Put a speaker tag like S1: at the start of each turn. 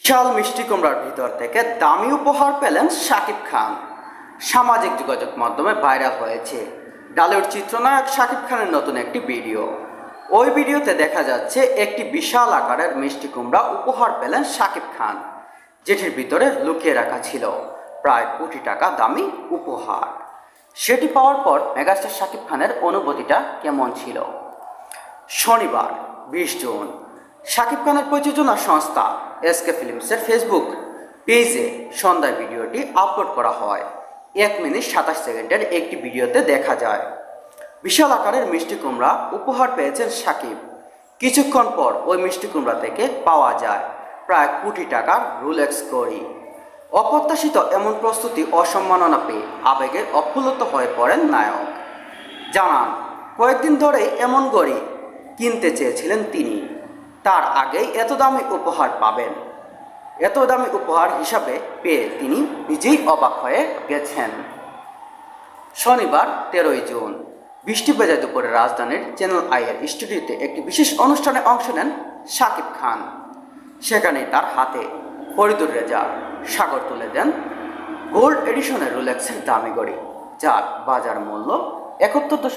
S1: বিশাল মিষ্টি কুমড়ার ভিতর থেকে দামি উপহার পেলেন শাকিব খান। সামাজিক যোগাযোগ মাধ্যমে ভাইরাল হয়েছে ডালিউড চিত্রনায়ক শাকিব খানের নতুন একটি ভিডিও। ওই ভিডিওতে দেখা যাচ্ছে একটি বিশাল আকারের মিষ্টি কুমড়া উপহার পেলেন শাকিব খান, যেটির ভিতরে লুকিয়ে রাখা ছিল প্রায় কোটি টাকা দামি উপহার। সেটি পাওয়ার পর মেগাস্টার শাকিব খানের অনুভূতিটা কেমন ছিল? শনিবার 20 জুন শাকিব খানের প্রযোজনা সংস্থা এসকে ফিল্মসের ফেসবুক পেজে সন্ধ্যায় ভিডিওটি আপলোড করা হয়। 1 মিনিট 27 সেকেন্ডের একটি ভিডিওতে দেখা যায় বিশাল আকারের মিষ্টি কুমড়া উপহার পেয়েছেন শাকিব। কিছুক্ষণ পর ওই মিষ্টি কুমড়া থেকে পাওয়া যায় প্রায় কোটি টাকার রোলেক্স ঘড়ি। অপ্রত্যাশিত এমন প্রস্তুতি ও সম্মাননা পেয়ে আবেগে অপ্লুত হয়ে পড়েন নায়ক। জানান, কয়েকদিন ধরে এমন ঘড়ি কিনতে চেয়েছিলেন তিনি। তার আগেই এত দামি উপহার পাবেন, এত দামি উপহার হিসাবে পেয়ে তিনি নিজেই অবাক হয়ে গেছেন। শনিবার 13 জুন বৃষ্টি ভেজা দুপুরে রাজধানীর চ্যানেল আইয়ের স্টুডিওতে একটি বিশেষ অনুষ্ঠানে অংশ নেন শাকিব খান। সেখানে তার হাতে ফরিদুর রেজা সাগর তুলে দেন গোল্ড এডিশনের রোলেক্সের দামি ঘড়ি, যার বাজার মূল্য 71